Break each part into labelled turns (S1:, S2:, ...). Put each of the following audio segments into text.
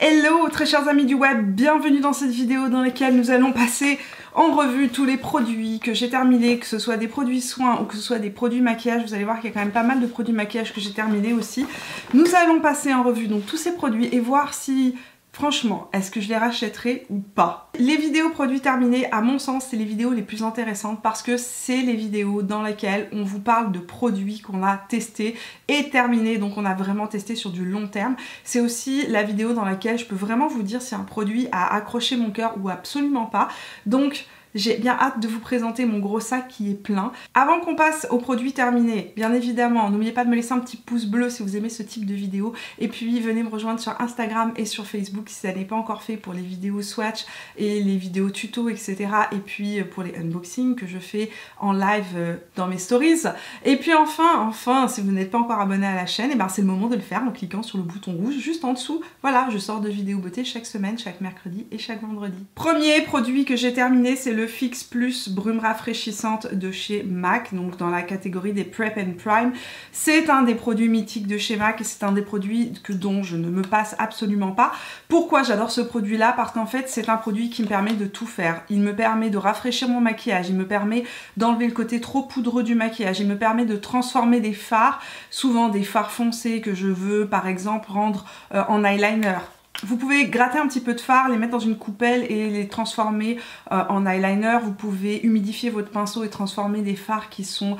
S1: Hello très chers amis du web, bienvenue dans cette vidéo dans laquelle nous allons passer en revue tous les produits que j'ai terminés, que ce soit des produits soins ou que ce soit des produits maquillage. Vous allez voir qu'il y a quand même pas mal de produits maquillage que j'ai terminés aussi. Nous allons passer en revue donc tous ces produits et voir si... franchement, est-ce que je les rachèterai ou pas? Les vidéos produits terminés, à mon sens, c'est les vidéos les plus intéressantes parce que c'est les vidéos dans lesquelles on vous parle de produits qu'on a testés et terminés, donc on a vraiment testé sur du long terme. C'est aussi la vidéo dans laquelle je peux vraiment vous dire si un produit a accroché mon cœur ou absolument pas. Donc, j'ai bien hâte de vous présenter mon gros sac qui est plein. Avant qu'on passe aux produits terminés, bien évidemment, n'oubliez pas de me laisser un petit pouce bleu si vous aimez ce type de vidéo. Et puis venez me rejoindre sur Instagram et sur Facebook si ça n'est pas encore fait pour les vidéos swatch et les vidéos tuto, etc. Et puis pour les unboxings que je fais en live dans mes stories. Et puis enfin, si vous n'êtes pas encore abonné à la chaîne, et ben c'est le moment de le faire en cliquant sur le bouton rouge juste en dessous. Voilà, je sors de vidéos beauté chaque semaine, chaque mercredi et chaque vendredi. Premier produit que j'ai terminé, c'est le Fix Plus brume rafraîchissante de chez MAC, donc dans la catégorie des Prep and Prime. C'est un des produits mythiques de chez MAC et c'est un des produits dont je ne me passe absolument pas. Pourquoi j'adore ce produit là? Parce qu'en fait c'est un produit qui me permet de tout faire. Il me permet de rafraîchir mon maquillage, il me permet d'enlever le côté trop poudreux du maquillage, il me permet de transformer des fards, souvent des fards foncés que je veux par exemple rendre en eyeliner. Vous pouvez gratter un petit peu de fard, les mettre dans une coupelle et les transformer en eyeliner. Vous pouvez humidifier votre pinceau et transformer des fards qui sont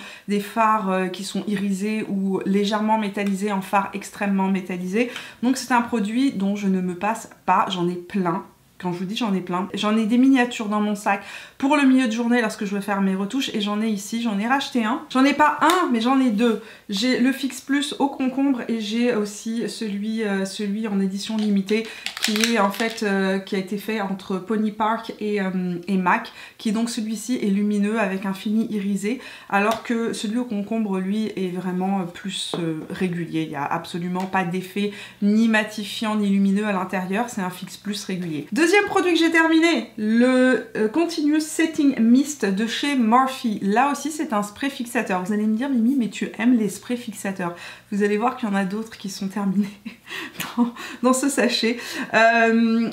S1: irisés ou légèrement métallisés en fards extrêmement métallisés. Donc c'est un produit dont je ne me passe pas, j'en ai plein. Quand je vous dis j'en ai plein, j'en ai des miniatures dans mon sac pour le milieu de journée lorsque je veux faire mes retouches et j'en ai ici, j'en ai racheté un. J'en ai pas un mais j'en ai deux. J'ai le Fix Plus au concombre et j'ai aussi celui en édition limitée qui est en fait qui a été fait entre Pony Park et MAC, qui est donc celui-ci est lumineux avec un fini irisé alors que celui au concombre lui est vraiment plus régulier. Il n'y a absolument pas d'effet ni matifiant ni lumineux à l'intérieur, c'est un Fix Plus régulier. Deuxième produit que j'ai terminé, le Continuous Setting Mist de chez Morphe. Là aussi c'est un spray fixateur. Vous allez me dire Mimi mais tu aimes les sprays fixateurs. Vous allez voir qu'il y en a d'autres qui sont terminés dans ce sachet.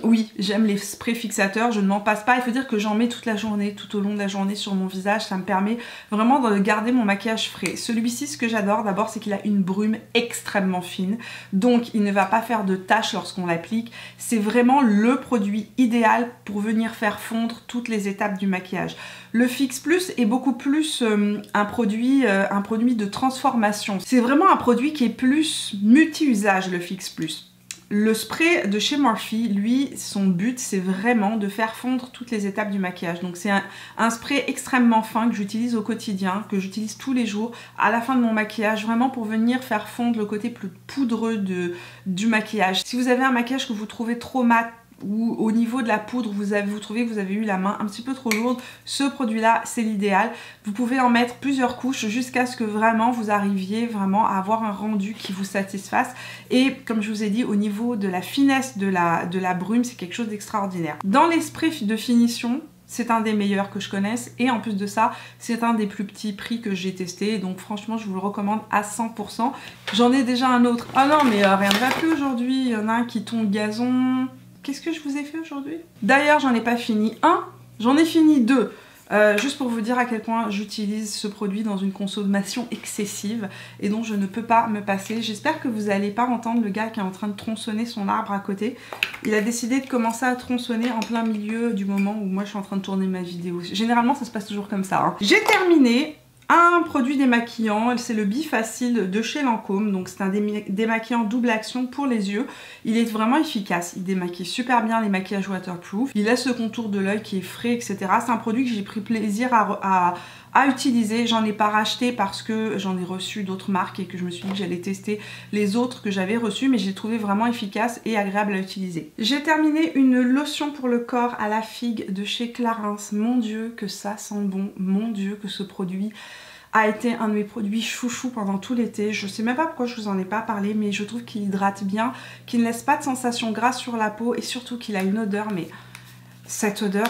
S1: Oui, j'aime les sprays fixateurs, je ne m'en passe pas. Il faut dire que j'en mets toute la journée, tout au long de la journée sur mon visage. Ça me permet vraiment de garder mon maquillage frais. Celui-ci, ce que j'adore d'abord, c'est qu'il a une brume extrêmement fine. Donc il ne va pas faire de taches lorsqu'on l'applique. C'est vraiment le produit idéal pour venir faire fondre toutes les étapes du maquillage. Le Fix Plus est beaucoup plus un produit de transformation. C'est vraiment un produit qui est plus multi-usage, le Fix Plus. Le spray de chez Morphe, lui, son but, c'est vraiment de faire fondre toutes les étapes du maquillage. Donc c'est un spray extrêmement fin que j'utilise au quotidien, que j'utilise tous les jours, à la fin de mon maquillage, vraiment pour venir faire fondre le côté plus poudreux du maquillage. Si vous avez un maquillage que vous trouvez trop mat, ou au niveau de la poudre vous trouvez que vous avez eu la main un petit peu trop lourde, ce produit là c'est l'idéal. Vous pouvez en mettre plusieurs couches jusqu'à ce que vraiment vous arriviez vraiment à avoir un rendu qui vous satisfasse. Et comme je vous ai dit, au niveau de la finesse de la brume, c'est quelque chose d'extraordinaire. Dans les sprays de finition, c'est un des meilleurs que je connaisse et en plus de ça, c'est un des plus petits prix que j'ai testé. Donc franchement, je vous le recommande à 100%. J'en ai déjà un autre. Oh non, mais rien ne va plus aujourd'hui. Il y en a un qui tombe gazon. Qu'est-ce que je vous ai fait aujourd'hui? D'ailleurs, j'en ai pas fini un, j'en ai fini deux. Juste pour vous dire à quel point j'utilise ce produit dans une consommation excessive et dont je ne peux pas me passer. J'espère que vous n'allez pas entendre le gars qui est en train de tronçonner son arbre à côté. Il a décidé de commencer à tronçonner en plein milieu du moment où moi je suis en train de tourner ma vidéo. Généralement ça se passe toujours comme ça, hein. J'ai terminé un produit démaquillant, c'est le Bifacil de chez Lancôme, donc c'est un démaquillant double action pour les yeux. Il est vraiment efficace, il démaquille super bien les maquillages waterproof, il laisse le contour de l'œil qui est frais, etc. C'est un produit que j'ai pris plaisir à utiliser. J'en ai pas racheté parce que j'en ai reçu d'autres marques et que je me suis dit que j'allais tester les autres que j'avais reçus, mais j'ai trouvé vraiment efficace et agréable à utiliser. J'ai terminé une lotion pour le corps à la figue de chez Clarins. Mon Dieu que ça sent bon, mon Dieu que ce produit a été un de mes produits chouchou pendant tout l'été. Je sais même pas pourquoi je vous en ai pas parlé, mais je trouve qu'il hydrate bien, qu'il ne laisse pas de sensation grasse sur la peau et surtout qu'il a une odeur, mais cette odeur,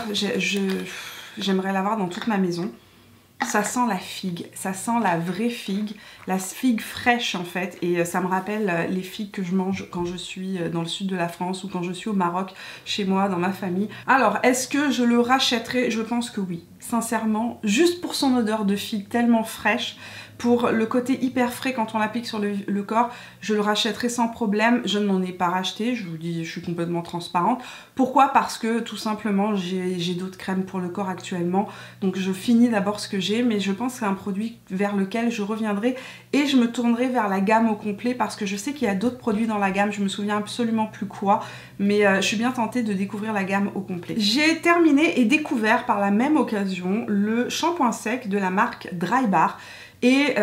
S1: j'aimerais l'avoir dans toute ma maison. Ça sent la figue, ça sent la vraie figue, la figue fraîche en fait, et ça me rappelle les figues que je mange quand je suis dans le sud de la France ou quand je suis au Maroc, chez moi, dans ma famille. Alors, est-ce que je le rachèterai? Je pense que oui, sincèrement, juste pour son odeur de figue tellement fraîche, pour le côté hyper frais quand on l'applique sur le corps, je le rachèterai sans problème. Je ne m'en ai pas racheté, je vous dis, je suis complètement transparente. Pourquoi? Parce que tout simplement, j'ai d'autres crèmes pour le corps actuellement. Donc je finis d'abord ce que j'ai, mais je pense que c'est un produit vers lequel je reviendrai et je me tournerai vers la gamme au complet parce que je sais qu'il y a d'autres produits dans la gamme, je me souviens absolument plus quoi, mais je suis bien tentée de découvrir la gamme au complet. J'ai terminé et découvert par la même occasion le shampoing sec de la marque Drybar. Et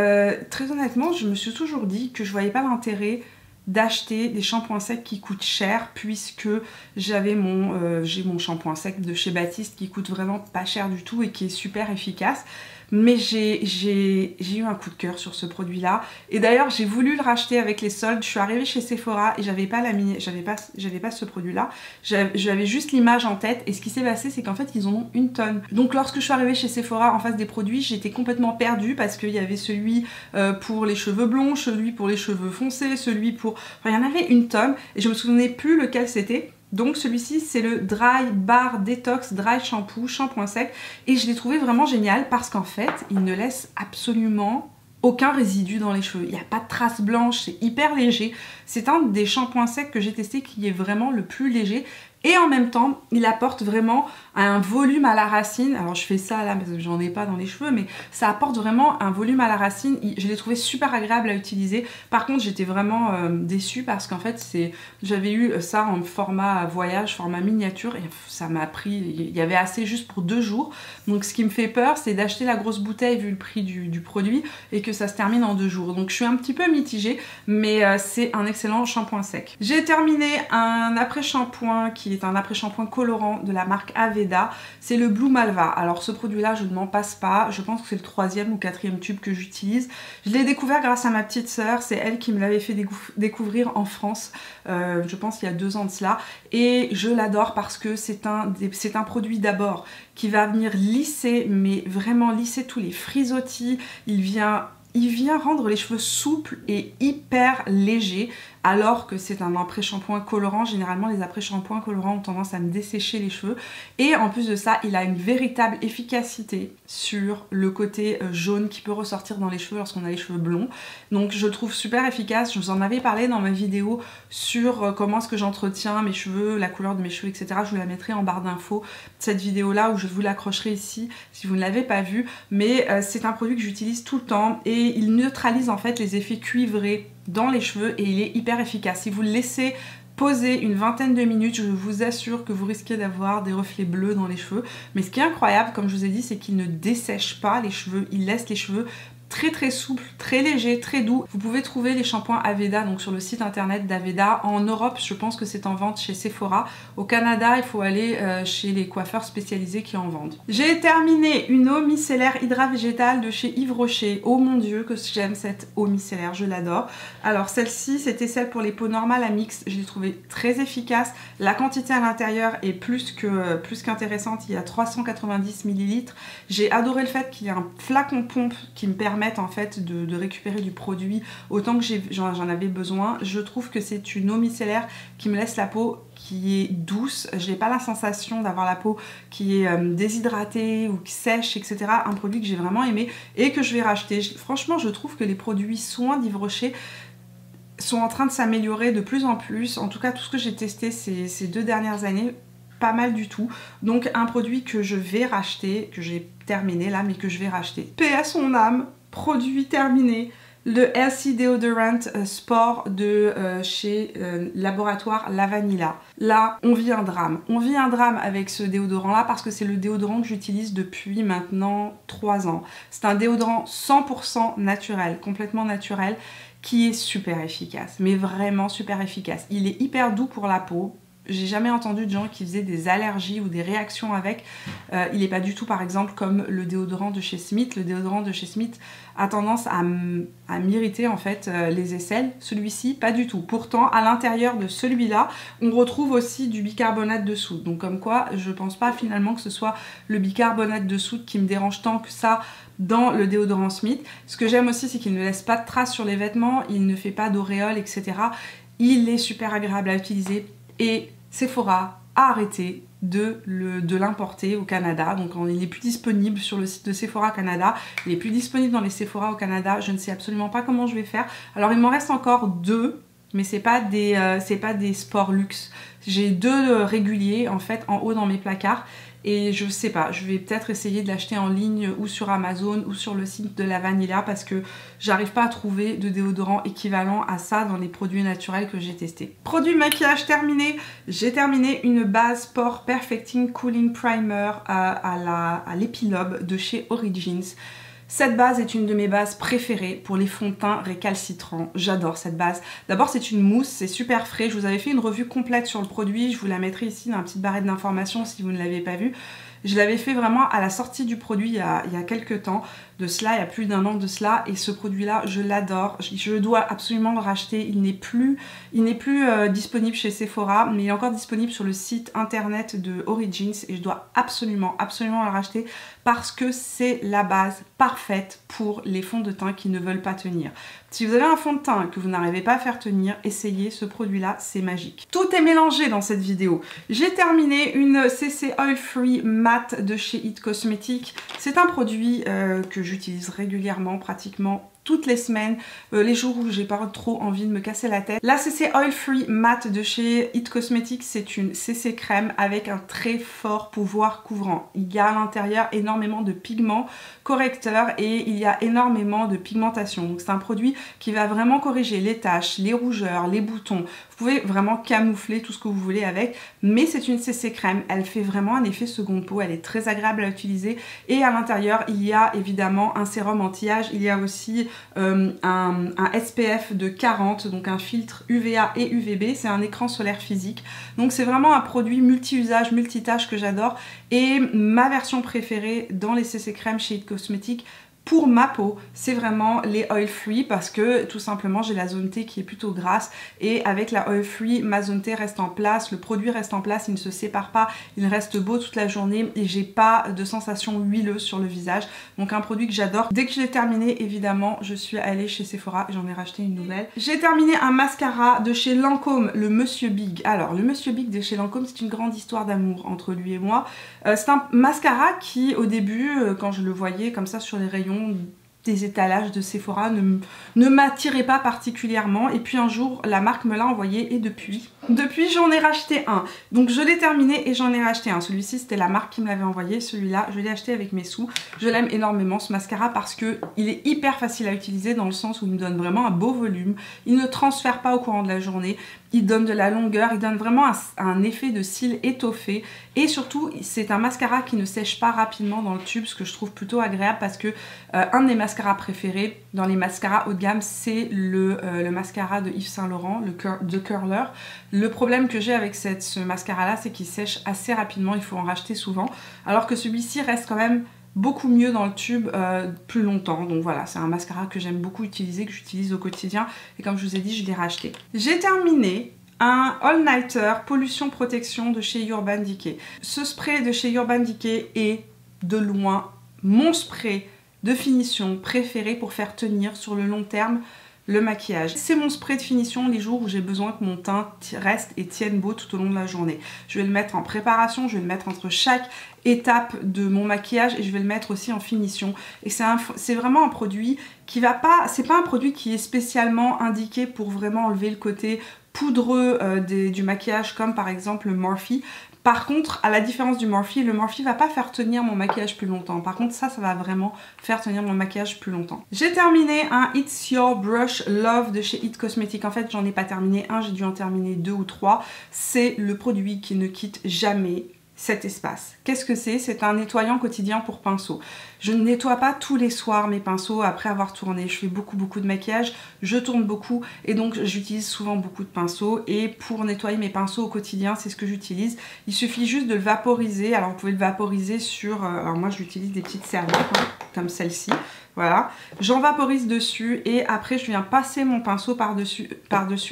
S1: très honnêtement, je me suis toujours dit que je voyais pas l'intérêt d'acheter des shampoings secs qui coûtent cher puisque j'ai mon shampoing sec de chez Baptiste qui coûte vraiment pas cher du tout et qui est super efficace. Mais j'ai eu un coup de cœur sur ce produit là et d'ailleurs j'ai voulu le racheter avec les soldes. Je suis arrivée chez Sephora et j'avais pas ce produit là, j'avais juste l'image en tête et ce qui s'est passé c'est qu'en fait ils en ont une tonne. Donc lorsque je suis arrivée chez Sephora en face des produits, j'étais complètement perdue parce qu'il y avait celui pour les cheveux blonds, celui pour les cheveux foncés, celui pour... Enfin il y en avait une tonne et je me souvenais plus lequel c'était. Donc celui-ci c'est le Drybar Detox Dry Shampoo, shampoing sec, et je l'ai trouvé vraiment génial parce qu'en fait il ne laisse absolument aucun résidu dans les cheveux, il n'y a pas de traces blanches, c'est hyper léger. C'est un des shampoings secs que j'ai testé qui est vraiment le plus léger. Et en même temps, il apporte vraiment un volume à la racine. Alors je fais ça là parce que j'en ai pas dans les cheveux, mais ça apporte vraiment un volume à la racine. Je l'ai trouvé super agréable à utiliser. Par contre, j'étais vraiment déçue parce qu'en fait, j'avais eu ça en format voyage, format miniature, et ça m'a pris, il y avait assez juste pour 2 jours. Donc ce qui me fait peur, c'est d'acheter la grosse bouteille vu le prix du produit et que ça se termine en 2 jours. Donc je suis un petit peu mitigée, mais c'est un excellent shampoing sec. J'ai terminé un après-shampoing qui est un après-shampoing colorant de la marque Aveda, c'est le Blue Malva. Alors ce produit là je ne m'en passe pas, je pense que c'est le 3e ou 4e tube que j'utilise. Je l'ai découvert grâce à ma petite sœur, c'est elle qui me l'avait fait découvrir en France, je pense il y a 2 ans de cela, et je l'adore parce que c'est un produit d'abord qui va venir lisser, mais vraiment lisser tous les frisottis, il vient rendre les cheveux souples et hyper légers, alors que c'est un après-shampoing colorant. Généralement les après-shampoings colorants ont tendance à me dessécher les cheveux, et en plus de ça il a une véritable efficacité sur le côté jaune qui peut ressortir dans les cheveux lorsqu'on a les cheveux blonds. Donc je le trouve super efficace. Je vous en avais parlé dans ma vidéo sur comment est-ce que j'entretiens mes cheveux, la couleur de mes cheveux, etc. Je vous la mettrai en barre d'infos, cette vidéo là, où je vous l'accrocherai ici si vous ne l'avez pas vue. Mais c'est un produit que j'utilise tout le temps et il neutralise en fait les effets cuivrés dans les cheveux et il est hyper efficace. Si vous le laissez poser une vingtaine de minutes, je vous assure que vous risquez d'avoir des reflets bleus dans les cheveux. Mais ce qui est incroyable, comme je vous ai dit, c'est qu'il ne dessèche pas les cheveux, il laisse les cheveux très souple, très léger, très doux. Vous pouvez trouver les shampoings Aveda donc sur le site internet d'Aveda. En Europe, je pense que c'est en vente chez Sephora. Au Canada, il faut aller chez les coiffeurs spécialisés qui en vendent. J'ai terminé une eau micellaire hydra végétale de chez Yves Rocher. Oh mon dieu que j'aime cette eau micellaire, je l'adore. Alors celle-ci, c'était celle pour les peaux normales à mix. Je l'ai trouvée très efficace. La quantité à l'intérieur est plus qu'intéressante. Il y a 390 ml. J'ai adoré le fait qu'il y ait un flacon pompe qui me permet en fait de récupérer du produit autant que j'en avais besoin. Je trouve que c'est une eau micellaire qui me laisse la peau qui est douce. Je n'ai pas la sensation d'avoir la peau qui est déshydratée ou qui sèche, etc. Un produit que j'ai vraiment aimé et que je vais racheter. Franchement, je trouve que les produits soins d'Yves Rocher sont en train de s'améliorer de plus en plus. En tout cas, tout ce que j'ai testé ces 2 dernières années, pas mal du tout. Donc un produit que je vais racheter, que j'ai terminé là, mais que je vais racheter. Paix à son âme, produit terminé. Le Healthy Deodorant Sport de chez Laboratoire La Vanilla. Là, on vit un drame. On vit un drame avec ce déodorant-là parce que c'est le déodorant que j'utilise depuis maintenant 3 ans. C'est un déodorant 100% naturel, complètement naturel, qui est super efficace, mais vraiment super efficace. Il est hyper doux pour la peau. j'ai jamais entendu de gens qui faisaient des allergies ou des réactions avec. Il n'est pas du tout par exemple comme le déodorant de chez Smith. Le déodorant de chez Smith a tendance à m'irriter en fait les aisselles. Celui-ci pas du tout. Pourtant à l'intérieur de celui-là on retrouve aussi du bicarbonate de soude. Donc comme quoi je pense pas finalement que ce soit le bicarbonate de soude qui me dérange tant que ça dans le déodorant Smith. Ce que j'aime aussi c'est qu'il ne laisse pas de traces sur les vêtements, il ne fait pas d'auréoles, etc. Il est super agréable à utiliser et Sephora a arrêté de l'importer au Canada. Donc il n'est plus disponible sur le site de Sephora Canada, il est plus disponible dans les Sephora au Canada. Je ne sais absolument pas comment je vais faire. Alors il m'en reste encore 2, mais c'est pas des sport luxe. J'ai 2 réguliers en fait en haut dans mes placards. Et je sais pas, je vais peut-être essayer de l'acheter en ligne ou sur Amazon ou sur le site de la Vanilla parce que j'arrive pas à trouver de déodorant équivalent à ça dans les produits naturels que j'ai testés. Produit maquillage terminé, j'ai terminé une base Pore Perfecting Cooling Primer à l'épilobe de chez Origins. Cette base est une de mes bases préférées pour les fonds de teint récalcitrants. J'adore cette base. D'abord c'est une mousse, c'est super frais. Je vous avais fait une revue complète sur le produit. Je vous la mettrai ici dans la petite barrette d'informations si vous ne l'avez pas vue. Je l'avais fait vraiment à la sortie du produit il y a quelques temps de cela, il y a plus d'1 an de cela, et ce produit là je l'adore, je dois absolument le racheter. Il n'est plus disponible chez Sephora, mais il est encore disponible sur le site internet de Origins et je dois absolument le racheter parce que c'est la base parfaite pour les fonds de teint qui ne veulent pas tenir. Si vous avez un fond de teint que vous n'arrivez pas à faire tenir, essayez ce produit là, c'est magique. Tout est mélangé dans cette vidéo. J'ai terminé une CC Oil Free Matte de chez It Cosmetics. C'est un produit que j'utilise régulièrement, pratiquement toutes les semaines, les jours où j'ai pas trop envie de me casser la tête. La CC Oil Free Matte de chez It Cosmetics, c'est une CC crème avec un très fort pouvoir couvrant. Il y a à l'intérieur énormément de pigments correcteurs et il y a énormément de pigmentation. Donc c'est un produit qui va vraiment corriger les taches, les rougeurs, les boutons. Vous pouvez vraiment camoufler tout ce que vous voulez avec, mais c'est une CC crème. Elle fait vraiment un effet seconde peau, elle est très agréable à utiliser et à l'intérieur il y a évidemment un sérum anti-âge, il y a aussi un SPF de 40, donc un filtre UVA et UVB, c'est un écran solaire physique. Donc c'est vraiment un produit multi-usage, multitâche que j'adore et ma version préférée dans les CC crèmes chez It Cosmetics pour ma peau, c'est vraiment les oil free parce que tout simplement j'ai la zone T qui est plutôt grasse et avec la oil free, ma zone T reste en place, le produit reste en place, il ne se sépare pas, il reste beau toute la journée et j'ai pas de sensation huileuse sur le visage. Donc un produit que j'adore. Dès que je l'ai terminé, évidemment, je suis allée chez Sephora et j'en ai racheté une nouvelle. J'ai terminé un mascara de chez Lancôme, le Monsieur Big. Alors le Monsieur Big de chez Lancôme, c'est une grande histoire d'amour entre lui et moi. C'est un mascara qui au début, quand je le voyais comme ça sur les rayons des étalages de Sephora, ne m'attirait pas particulièrement et puis un jour la marque me l'a envoyé et depuis j'en ai racheté un. Donc je l'ai terminé et j'en ai racheté un. Celui-ci c'était la marque qui me l'avait envoyé, celui-là je l'ai acheté avec mes sous. Je l'aime énormément ce mascara parce que il est hyper facile à utiliser dans le sens où il me donne vraiment un beau volume, il ne transfère pas au courant de la journée, il donne de la longueur, il donne vraiment un effet de cils étoffé et surtout c'est un mascara qui ne sèche pas rapidement dans le tube, ce que je trouve plutôt agréable parce que un de mes mascaras préférés dans les mascaras haut de gamme c'est le mascara de Yves Saint Laurent, The Curler. Le problème que j'ai avec ce mascara là c'est qu'il sèche assez rapidement, il faut en racheter souvent alors que celui-ci reste quand même beaucoup mieux dans le tube plus longtemps. Donc voilà, c'est un mascara que j'aime beaucoup utiliser, que j'utilise au quotidien et comme je vous ai dit, je l'ai racheté. J'ai terminé un All Nighter Pollution Protection de chez Urban Decay. Ce spray de chez Urban Decay est de loin mon spray de finition préféré pour faire tenir sur le long terme le maquillage. C'est mon spray de finition les jours où j'ai besoin que mon teint reste et tienne beau tout au long de la journée. Je vais le mettre en préparation, je vais le mettre entre chaque étape de mon maquillage et je vais le mettre aussi en finition. Et c'est vraiment un produit qui va pas, c'est pas un produit qui est spécialement indiqué pour vraiment enlever le côté poudreux du maquillage comme par exemple le Morphe. Par contre, à la différence du Morphe, le Morphe va pas faire tenir mon maquillage plus longtemps. Par contre, ça va vraiment faire tenir mon maquillage plus longtemps. J'ai terminé un It's Your Brush Love de chez It Cosmetics. En fait, j'en ai pas terminé un, j'ai dû en terminer 2 ou 3. C'est le produit qui ne quitte jamais cet espace. Qu'est-ce que c'est? C'est un nettoyant quotidien pour pinceau. Je ne nettoie pas tous les soirs mes pinceaux après avoir tourné. Je fais beaucoup de maquillage, je tourne beaucoup et donc j'utilise souvent beaucoup de pinceaux. Et pour nettoyer mes pinceaux au quotidien, c'est ce que j'utilise. Il suffit juste de le vaporiser. Alors vous pouvez le vaporiser sur... alors moi j'utilise des petites serviettes hein, comme celle-ci. Voilà, j'en vaporise dessus et après je viens passer mon pinceau par-dessus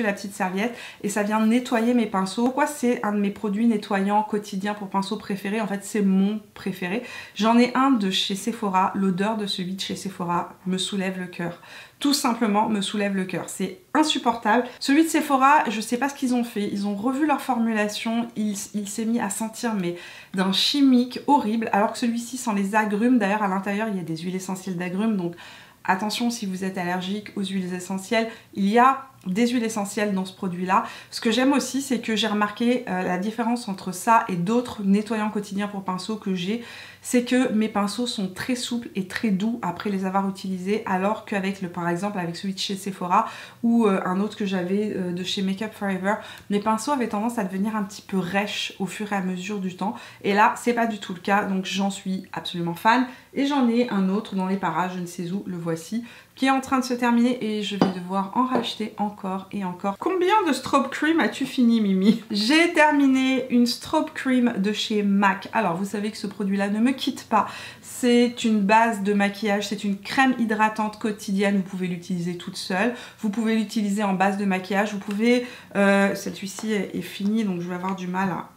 S1: la petite serviette et ça vient nettoyer mes pinceaux. Pourquoi c'est un de mes produits nettoyants quotidiens pour pinceau préférés? En fait c'est mon préféré. J'en ai un de chez Sephora, l'odeur de celui de chez Sephora me soulève le cœur. Tout simplement me soulève le cœur, c'est insupportable. Celui de Sephora, je sais pas ce qu'ils ont fait, ils ont revu leur formulation, il s'est mis à sentir mais d'un chimique horrible, alors que celui-ci sent les agrumes. D'ailleurs à l'intérieur il y a des huiles essentielles d'agrumes, donc attention si vous êtes allergique aux huiles essentielles, il y a des huiles essentielles dans ce produit là. Ce que j'aime aussi c'est que j'ai remarqué la différence entre ça et d'autres nettoyants quotidiens pour pinceau que j'ai, c'est que mes pinceaux sont très souples et très doux après les avoir utilisés, alors qu'avec par exemple avec celui de chez Sephora ou un autre que j'avais de chez Makeup Forever, mes pinceaux avaient tendance à devenir un petit peu rêches au fur et à mesure du temps, et là c'est pas du tout le cas, donc j'en suis absolument fan. Et j'en ai un autre dans les parages, je ne sais où, le voici, qui est en train de se terminer et je vais devoir en racheter encore et encore. Combien de strobe cream as-tu fini, Mimi? J'ai terminé une strobe cream de chez MAC. Alors vous savez que ce produit là ne me quitte pas. C'est une base de maquillage, c'est une crème hydratante quotidienne. Vous pouvez l'utiliser toute seule, vous pouvez l'utiliser en base de maquillage, vous pouvez... Celle-ci est finie donc je vais avoir du mal à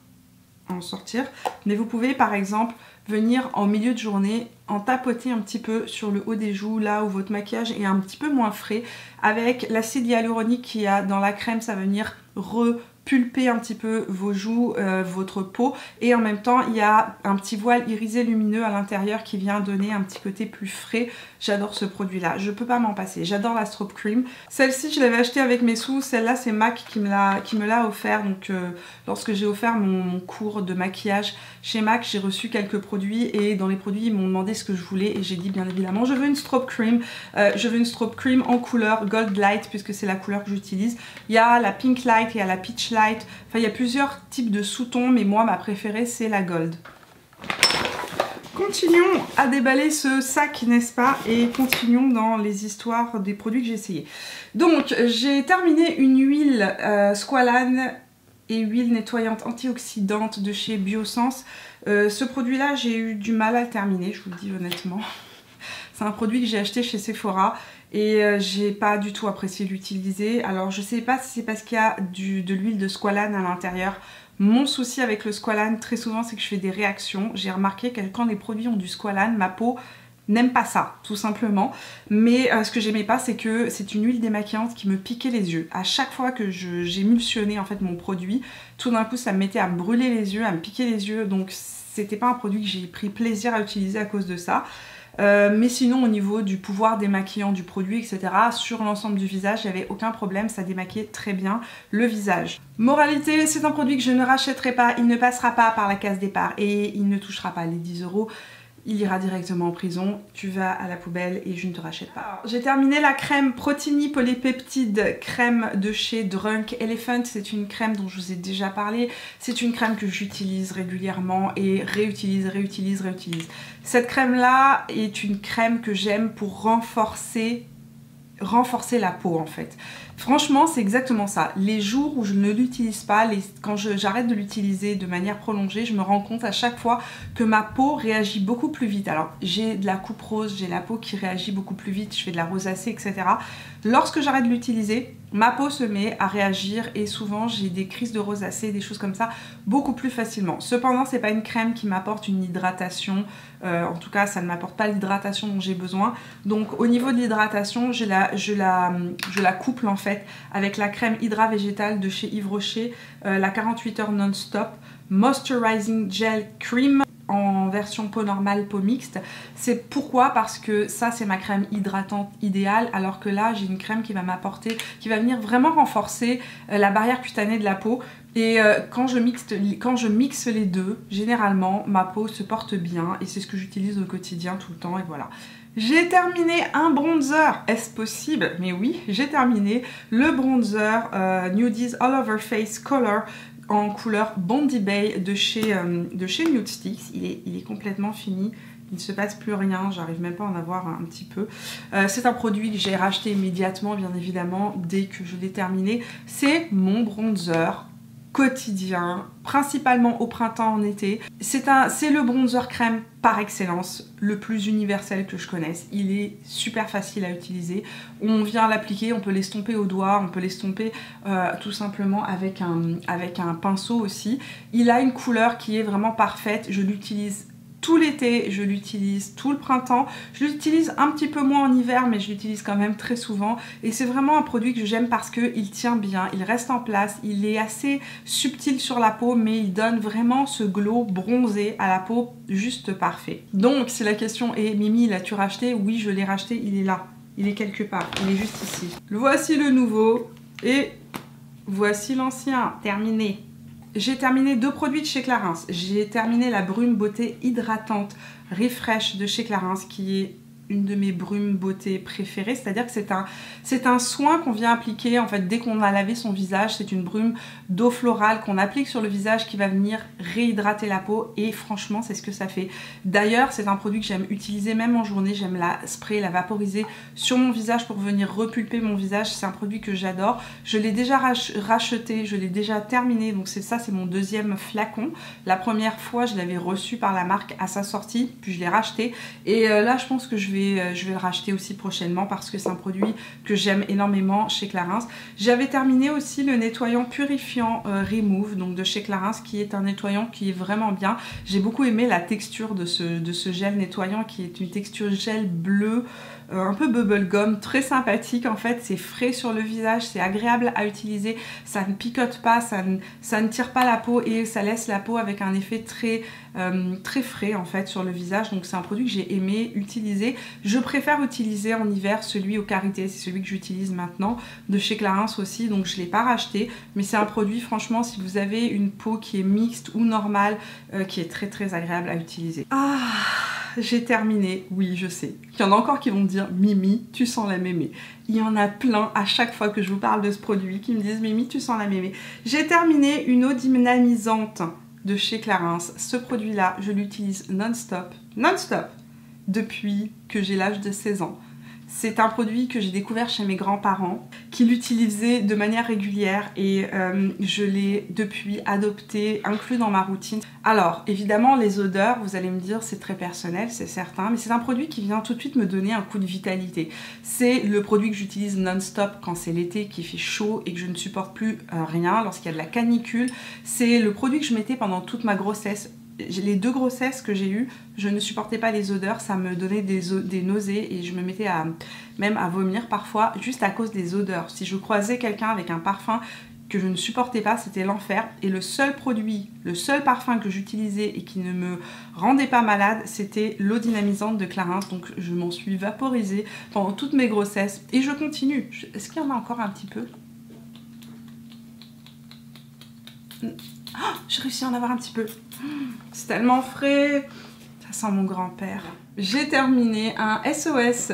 S1: en sortir. Mais vous pouvez par exemple venir en milieu de journée en tapoter un petit peu sur le haut des joues, là où votre maquillage est un petit peu moins frais. Avec l'acide hyaluronique qu'il y a dans la crème, ça va venir repulper un petit peu vos joues, votre peau, et en même temps il y a un petit voile irisé lumineux à l'intérieur qui vient donner un petit côté plus frais. J'adore ce produit là, je peux pas m'en passer, j'adore la strobe cream. Celle-ci je l'avais achetée avec mes sous, celle-là c'est MAC qui me l'a offert, donc lorsque j'ai offert mon cours de maquillage chez MAC, j'ai reçu quelques produits et dans les produits ils m'ont demandé ce que je voulais et j'ai dit bien évidemment je veux une strobe cream. Je veux une strobe cream en couleur Gold Light puisque c'est la couleur que j'utilise. Il y a la Pink Light, il y a la Peach Light, enfin il y a plusieurs types de sous-tons mais moi ma préférée c'est la Gold. Continuons à déballer ce sac, n'est-ce pas, et continuons dans les histoires des produits que j'ai essayés. Donc j'ai terminé une huile Squalane et huile nettoyante antioxydante de chez Biossance. Ce produit là j'ai eu du mal à le terminer, je vous le dis honnêtement. C'est un produit que j'ai acheté chez Sephora et j'ai pas du tout apprécié l'utiliser. Alors je sais pas si c'est parce qu'il y a de l'huile de Squalane à l'intérieur. Mon souci avec le Squalane très souvent c'est que je fais des réactions. J'ai remarqué que quand les produits ont du Squalane, ma peau n'aime pas ça tout simplement. Mais ce que j'aimais pas c'est que c'est une huile démaquillante qui me piquait les yeux. À chaque fois que j'émulsionnais en fait mon produit, tout d'un coup ça me mettait à me brûler les yeux, à me piquer les yeux. Donc c'était pas un produit que j'ai pris plaisir à utiliser à cause de ça. Mais sinon au niveau du pouvoir démaquillant du produit etc, sur l'ensemble du visage il n'y avait aucun problème, ça démaquillait très bien le visage. Moralité, c'est un produit que je ne rachèterai pas, il ne passera pas par la case départ et il ne touchera pas les 10 €. Il ira directement en prison, tu vas à la poubelle et je ne te rachète pas. J'ai terminé la crème Protini Polypeptide crème de chez Drunk Elephant. C'est une crème dont je vous ai déjà parlé. C'est une crème que j'utilise régulièrement et réutilise. Cette crème là est une crème que j'aime pour renforcer la peau en fait. Franchement c'est exactement ça. Les jours où je ne l'utilise pas, quand j'arrête de l'utiliser de manière prolongée, je me rends compte à chaque fois que ma peau réagit beaucoup plus vite. Alors j'ai de la coupe rose, j'ai la peau qui réagit beaucoup plus vite, je fais de la rosacée etc. Lorsque j'arrête de l'utiliser, ma peau se met à réagir et souvent j'ai des crises de rosacée, des choses comme ça beaucoup plus facilement. Cependant c'est pas une crème qui m'apporte une hydratation, en tout cas ça ne m'apporte pas l'hydratation dont j'ai besoin. Donc au niveau de l'hydratation je la couple en fait avec la crème Hydra Végétale de chez Yves Rocher, la 48 heures non-stop Moisturizing Gel Cream en version peau normale, peau mixte. C'est pourquoi? Parce que ça c'est ma crème hydratante idéale, alors que là j'ai une crème qui va m'apporter, qui va venir vraiment renforcer la barrière cutanée de la peau. Et quand je mixe les deux, généralement ma peau se porte bien et c'est ce que j'utilise au quotidien tout le temps et voilà. J'ai terminé un bronzer, est-ce possible? Mais oui, j'ai terminé le bronzer Nudies All Over Face Color en couleur Bondi Bay de chez Nude Sticks. Il est complètement fini. Il ne se passe plus rien, j'arrive même pas à en avoir un petit peu. C'est un produit que j'ai racheté immédiatement, bien évidemment, dès que je l'ai terminé. C'est mon bronzer quotidien, principalement au printemps, en été. C'est le bronzer crème par excellence, le plus universel que je connaisse. Il est super facile à utiliser. On vient l'appliquer, on peut l'estomper au doigt, on peut l'estomper tout simplement avec un pinceau aussi. Il a une couleur qui est vraiment parfaite. Je l'utilise tout l'été, je l'utilise tout le printemps, je l'utilise un petit peu moins en hiver, mais je l'utilise quand même très souvent, et c'est vraiment un produit que j'aime parce qu'il tient bien, il reste en place, il est assez subtil sur la peau, mais il donne vraiment ce glow bronzé à la peau juste parfait. Donc si la question est Mimi, l'as-tu racheté? Oui, je l'ai racheté, il est là, il est quelque part, il est juste ici. Voici le nouveau et voici l'ancien, terminé. J'ai terminé 2 produits de chez Clarins. J'ai terminé la brume beauté hydratante Refresh de chez Clarins, qui est une de mes brumes beauté préférées, c'est-à-dire que c'est un soin qu'on vient appliquer en fait dès qu'on a lavé son visage. C'est une brume d'eau florale qu'on applique sur le visage qui va venir réhydrater la peau, et franchement c'est ce que ça fait. D'ailleurs c'est un produit que j'aime utiliser même en journée, j'aime la sprayer, la vaporiser sur mon visage pour venir repulper mon visage. C'est un produit que j'adore, je l'ai déjà racheté, je l'ai déjà terminé, donc c'est mon 2e flacon. La première fois je l'avais reçu par la marque à sa sortie, puis je l'ai racheté, et là je pense que je vais le racheter aussi prochainement parce que c'est un produit que j'aime énormément chez Clarins. J'avais terminé aussi le nettoyant purifiant Remove, donc de chez Clarins, qui est un nettoyant qui est vraiment bien. J'ai beaucoup aimé la texture de ce gel nettoyant, qui est une texture gel bleu, un peu bubblegum, très sympathique en fait. C'est frais sur le visage, c'est agréable à utiliser, ça ne picote pas, ça ne tire pas la peau, et ça laisse la peau avec un effet très frais en fait sur le visage. Donc c'est un produit que j'ai aimé utiliser. Je préfère utiliser en hiver celui au karité, c'est celui que j'utilise maintenant de chez Clarins aussi, donc je ne l'ai pas racheté, mais c'est un produit franchement si vous avez une peau qui est mixte ou normale, qui est très très agréable à utiliser. Ah, j'ai terminé, oui je sais. Il y en a encore qui vont me dire Mimi, tu sens la mémé. Il y en a plein à chaque fois que je vous parle de ce produit qui me disent Mimi, tu sens la mémé. J'ai terminé une eau dynamisante de chez Clarins. Ce produit-là, je l'utilise non-stop, depuis que j'ai l'âge de 16 ans. C'est un produit que j'ai découvert chez mes grands-parents qui l'utilisaient de manière régulière, et je l'ai depuis adopté, inclus dans ma routine. Alors évidemment les odeurs, vous allez me dire c'est très personnel, c'est certain, mais c'est un produit qui vient tout de suite me donner un coup de vitalité. C'est le produit que j'utilise non-stop quand c'est l'été, qu'il fait chaud et que je ne supporte plus rien, lorsqu'il y a de la canicule. C'est le produit que je mettais pendant toute ma grossesse. Les 2 grossesses que j'ai eues, je ne supportais pas les odeurs, ça me donnait des nausées, et je me mettais même à vomir parfois juste à cause des odeurs. Si je croisais quelqu'un avec un parfum que je ne supportais pas, c'était l'enfer. Et le seul parfum que j'utilisais et qui ne me rendait pas malade, c'était l'eau dynamisante de Clarins. Donc je m'en suis vaporisée pendant toutes mes grossesses, et je continue. Est-ce qu'il y en a encore un petit peu? Oh, j'ai réussi à en avoir un petit peu. C'est tellement frais. Ça sent mon grand-père. J'ai terminé un SOS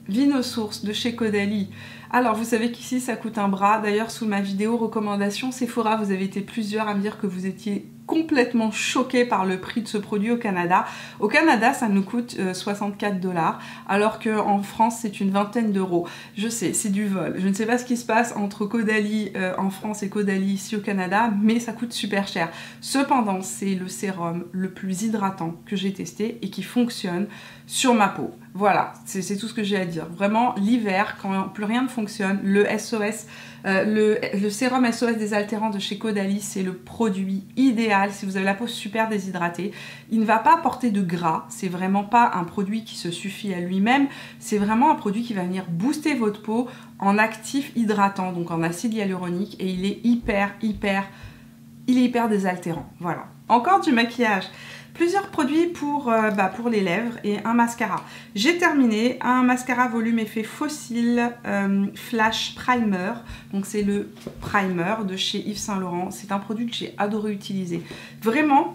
S1: Vinosource de chez Caudalie. Alors vous savez qu'ici ça coûte un bras. D'ailleurs sous ma vidéo recommandation Sephora, vous avez été plusieurs à me dire que vous étiez complètement choqués par le prix de ce produit au Canada. Au Canada ça nous coûte 64 $, alors qu'en France c'est une vingtaine d'euros. Je sais, c'est du vol. Je ne sais pas ce qui se passe entre Caudalie en France et Caudalie ici au Canada, mais ça coûte super cher. Cependant c'est le sérum le plus hydratant que j'ai testé et qui fonctionne sur ma peau. Voilà, c'est tout ce que j'ai à dire. Vraiment, l'hiver, quand plus rien ne fonctionne, le SOS, le sérum SOS désaltérant de chez Caudalie, c'est le produit idéal si vous avez la peau super déshydratée. Il ne va pas apporter de gras, c'est vraiment pas un produit qui se suffit à lui-même, c'est vraiment un produit qui va venir booster votre peau en actif hydratant, donc en acide hyaluronique, et il est hyper désaltérant. Voilà. Encore du maquillage. Plusieurs produits pour les lèvres et un mascara. J'ai terminé un mascara volume effet fossile Flash Primer. Donc c'est le primer de chez Yves Saint Laurent. C'est un produit que j'ai adoré utiliser. Vraiment,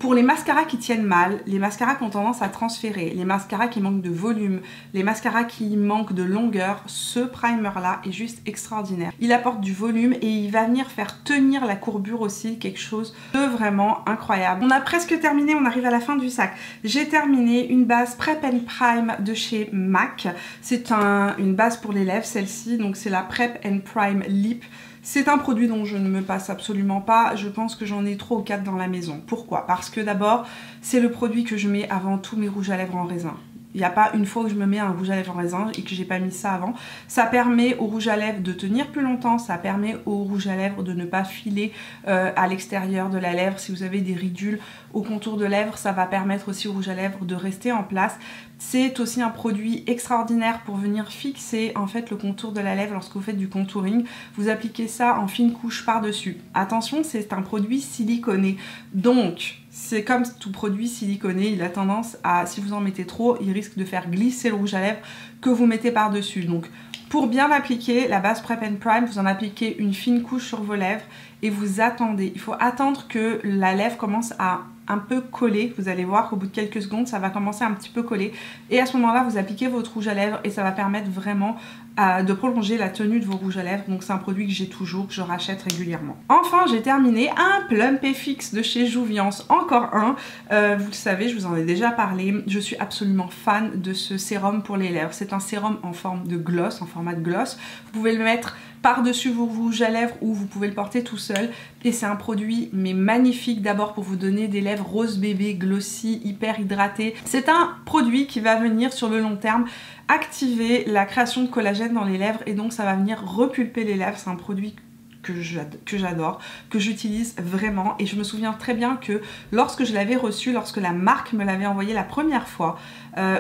S1: Pour les mascaras qui tiennent mal, les mascaras qui ont tendance à transférer, les mascaras qui manquent de volume, les mascaras qui manquent de longueur, ce primer là est juste extraordinaire. Il apporte du volume et il va venir faire tenir la courbure aussi, quelque chose de vraiment incroyable. On a presque terminé, on arrive à la fin du sac. J'ai terminé une base Prep and Prime de chez MAC. C'est une base pour les lèvres, celle-ci, donc c'est la Prep and Prime Lip. C'est un produit dont je ne me passe absolument pas, je pense que j'en ai 3 ou 4 dans la maison. Pourquoi? Parce que d'abord, c'est le produit que je mets avant tous mes rouges à lèvres en raisin. Il n'y a pas une fois où je me mets un rouge à lèvres en raisin et que j'ai pas mis ça avant. Ça permet au rouge à lèvres de tenir plus longtemps, ça permet au rouge à lèvres de ne pas filer à l'extérieur de la lèvre. Si vous avez des ridules au contour de lèvres, ça va permettre aussi au rouge à lèvres de rester en place. C'est aussi un produit extraordinaire pour venir fixer en fait le contour de la lèvre lorsque vous faites du contouring. Vous appliquez ça en fine couche par-dessus. Attention, c'est un produit siliconé. Donc, c'est comme tout produit siliconé, il a tendance à, si vous en mettez trop, il risque de faire glisser le rouge à lèvres que vous mettez par-dessus. Donc, pour bien l'appliquer, la base Prep and Prime, vous en appliquez une fine couche sur vos lèvres et vous attendez. Il faut attendre que la lèvre commence à un peu coller. Vous allez voir qu'au bout de quelques secondes, ça va commencer un petit peu coller. Et à ce moment-là, vous appliquez votre rouge à lèvres et ça va permettre vraiment de prolonger la tenue de vos rouges à lèvres. Donc c'est un produit que j'ai toujours, que je rachète régulièrement. Enfin, j'ai terminé un Plump FX de chez Jouviance. Encore un. Vous le savez, je vous en ai déjà parlé. Je suis absolument fan de ce sérum pour les lèvres. C'est un sérum en forme de gloss, en format de gloss. Vous pouvez le mettre par-dessus vos rouges à lèvres ou vous pouvez le porter tout seul. Et c'est un produit mais magnifique, d'abord pour vous donner des lèvres rose bébé, glossy, hyper hydratées. C'est un produit qui va venir sur le long terme activer la création de collagène dans les lèvres et donc ça va venir repulper les lèvres. C'est un produit que j'adore, que j'utilise vraiment et je me souviens très bien que lorsque je l'avais reçu, lorsque la marque me l'avait envoyé la première fois,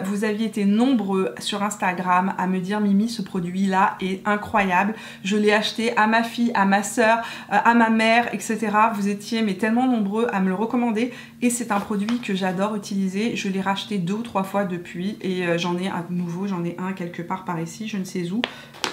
S1: vous aviez été nombreux sur Instagram à me dire Mimi, ce produit là est incroyable, je l'ai acheté à ma fille, à ma soeur, à ma mère, etc. Vous étiez mais tellement nombreux à me le recommander et c'est un produit que j'adore utiliser. Je l'ai racheté 2 ou 3 fois depuis et j'en ai un nouveau, j'en ai un quelque part par ici, je ne sais où.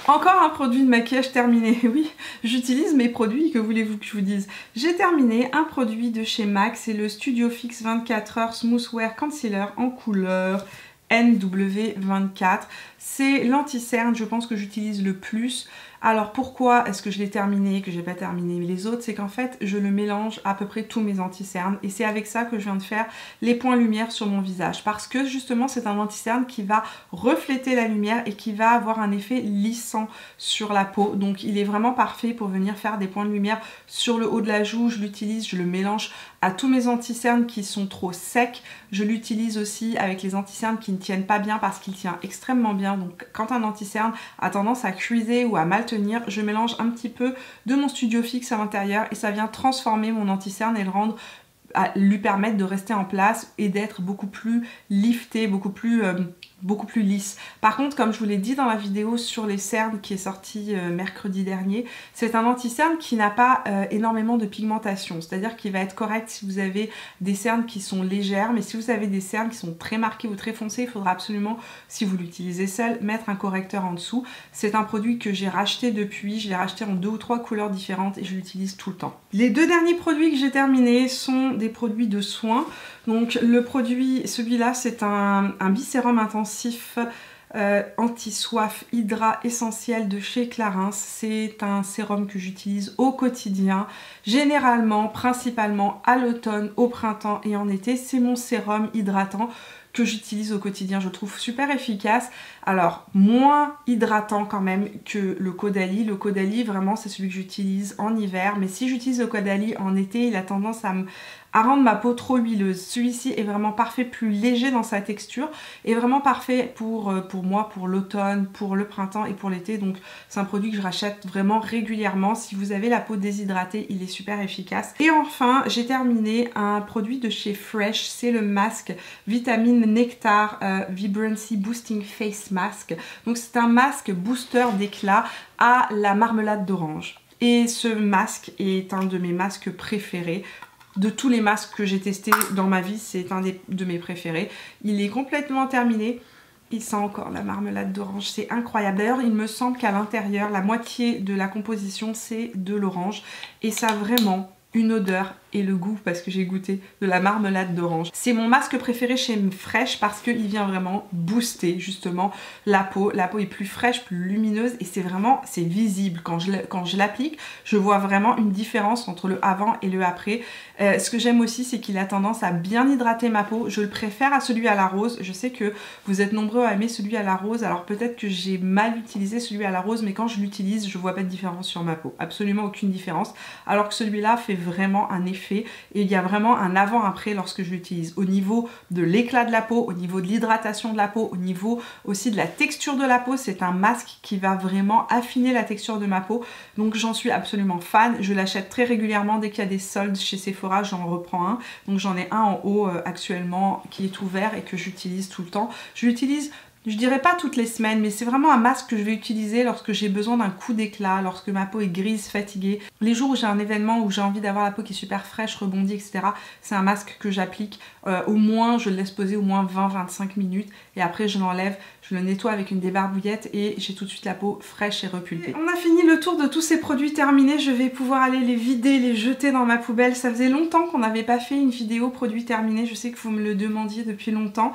S1: Encore un produit de maquillage terminé. Oui, j'utilise mes produits, que voulez-vous que je vous dise? J'ai terminé un produit de chez MAC, c'est le Studio Fix 24 Heures Smooth Wear Concealer en couleur NW24. C'est l'anti-cerne, je pense que j'utilise le plus. Alors pourquoi est-ce que je l'ai terminé, que j'ai pas terminé les autres? C'est qu'en fait je le mélange à peu près tous mes anti-cernes et c'est avec ça que je viens de faire les points lumière sur mon visage parce que justement c'est un anti-cerne qui va refléter la lumière et qui va avoir un effet lissant sur la peau. Donc il est vraiment parfait pour venir faire des points de lumière sur le haut de la joue. Je l'utilise, je le mélange à tous mes anti-cernes qui sont trop secs. Je l'utilise aussi avec les anti-cernes qui ne tiennent pas bien parce qu'il tient extrêmement bien. Donc quand un anti-cerne a tendance à cuiser ou à mal tenir, je mélange un petit peu de mon Studio Fix à l'intérieur et ça vient transformer mon anti-cerne et le rendre, lui permettre de rester en place et d'être beaucoup plus lifté, beaucoup plus lisse. Par contre, comme je vous l'ai dit dans la vidéo sur les cernes qui est sortie mercredi dernier, c'est un anti-cerne qui n'a pas énormément de pigmentation, c'est-à-dire qu'il va être correct si vous avez des cernes qui sont légères, mais si vous avez des cernes qui sont très marquées ou très foncées, il faudra absolument, si vous l'utilisez seul, mettre un correcteur en dessous. C'est un produit que j'ai racheté depuis, je l'ai racheté en 2 ou 3 couleurs différentes et je l'utilise tout le temps. Les 2 derniers produits que j'ai terminés sont des produits de soins. Donc le produit, celui-là, c'est un bisérum intensif anti-soif Hydra Essentiel de chez Clarins. C'est un sérum que j'utilise au quotidien, généralement, principalement à l'automne, au printemps et en été. C'est mon sérum hydratant que j'utilise au quotidien, je trouve super efficace. Alors, moins hydratant quand même que le Caudalie. Le Caudalie, vraiment, c'est celui que j'utilise en hiver. Mais si j'utilise le Caudalie en été, il a tendance à rendre ma peau trop huileuse. Celui-ci est vraiment parfait, plus léger dans sa texture et vraiment parfait pour moi, pour l'automne, pour le printemps et pour l'été. Donc c'est un produit que je rachète vraiment régulièrement. Si vous avez la peau déshydratée, il est super efficace. Et enfin, j'ai terminé un produit de chez Fresh, c'est le masque Vitamine Nectar Vibrancy Boosting Face Mask. Donc c'est un masque booster d'éclat à la marmelade d'orange. Et ce masque est un de mes masques préférés. De tous les masques que j'ai testés dans ma vie, c'est un de mes préférés. Il est complètement terminé. Il sent encore la marmelade d'orange, c'est incroyable. D'ailleurs, il me semble qu'à l'intérieur, la moitié de la composition, c'est de l'orange. Et ça a vraiment une odeur et le goût parce que j'ai goûté de la marmelade d'orange. C'est mon masque préféré chez Fresh parce qu'il vient vraiment booster justement la peau. La peau est plus fraîche, plus lumineuse et c'est visible. Quand je l'applique, je vois vraiment une différence entre le avant et le après. Ce que j'aime aussi, c'est qu'il a tendance à bien hydrater ma peau. Je le préfère à celui à la rose. Je sais que vous êtes nombreux à aimer celui à la rose. Alors peut-être que j'ai mal utilisé celui à la rose, mais quand je l'utilise, je vois pas de différence sur ma peau. Absolument aucune différence. Alors que celui-là fait vraiment un effet et il y a vraiment un avant-après lorsque je l'utilise. Au niveau de l'éclat de la peau, au niveau de l'hydratation de la peau, au niveau aussi de la texture de la peau, c'est un masque qui va vraiment affiner la texture de ma peau. Donc j'en suis absolument fan. Je l'achète très régulièrement dès qu'il y a des soldes chez Sephora, j'en reprends un. Donc j'en ai un en haut actuellement qui est ouvert et que j'utilise tout le temps. Je l'utilise, je dirais pas toutes les semaines, mais c'est vraiment un masque que je vais utiliser lorsque j'ai besoin d'un coup d'éclat, lorsque ma peau est grise, fatiguée. Les jours où j'ai un événement où j'ai envie d'avoir la peau qui est super fraîche, rebondie, etc. C'est un masque que j'applique. Au moins, je le laisse poser au moins 20-25 minutes et après je l'enlève, je le nettoie avec une débarbouillette et j'ai tout de suite la peau fraîche et repulpée. On a fini le tour de tous ces produits terminés. Je vais pouvoir aller les vider, les jeter dans ma poubelle. Ça faisait longtemps qu'on n'avait pas fait une vidéo produits terminés. Je sais que vous me le demandiez depuis longtemps.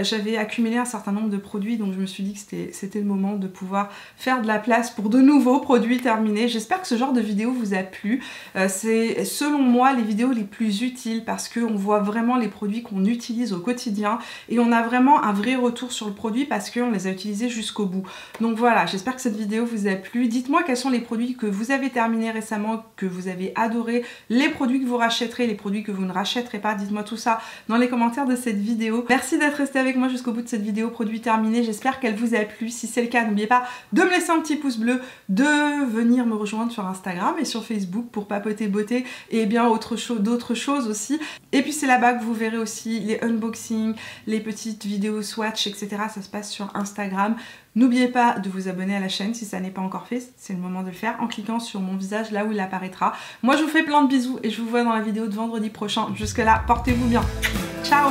S1: J'avais accumulé un certain nombre de produits, donc je me suis dit que c'était le moment de pouvoir faire de la place pour de nouveaux produits terminés. J'espère que ce genre de vidéo vous a plu. C'est selon moi les vidéos les plus utiles parce qu'on voit vraiment les produits qu'on utilise au quotidien et on a vraiment un vrai retour sur le produit parce qu'on les a utilisés jusqu'au bout. Donc voilà, j'espère que cette vidéo vous a plu. Dites-moi quels sont les produits que vous avez terminés récemment, que vous avez adoré, les produits que vous rachèterez, les produits que vous ne rachèterez pas. Dites-moi tout ça dans les commentaires de cette vidéo. Merci d'être resté avec moi jusqu'au bout de cette vidéo produit terminé. J'espère qu'elle vous a plu. Si c'est le cas, n'oubliez pas de me laisser un petit pouce bleu, de venir me rejoindre sur Instagram et sur Facebook pour papoter beauté et bien d'autres choses aussi. Et puis c'est là-bas que vous verrez aussi les unboxings, les petites vidéos swatch, etc. Ça se passe sur Instagram. N'oubliez pas de vous abonner à la chaîne si ça n'est pas encore fait, c'est le moment de le faire en cliquant sur mon visage là où il apparaîtra. Moi je vous fais plein de bisous et je vous vois dans la vidéo de vendredi prochain. Jusque là, portez-vous bien. Ciao!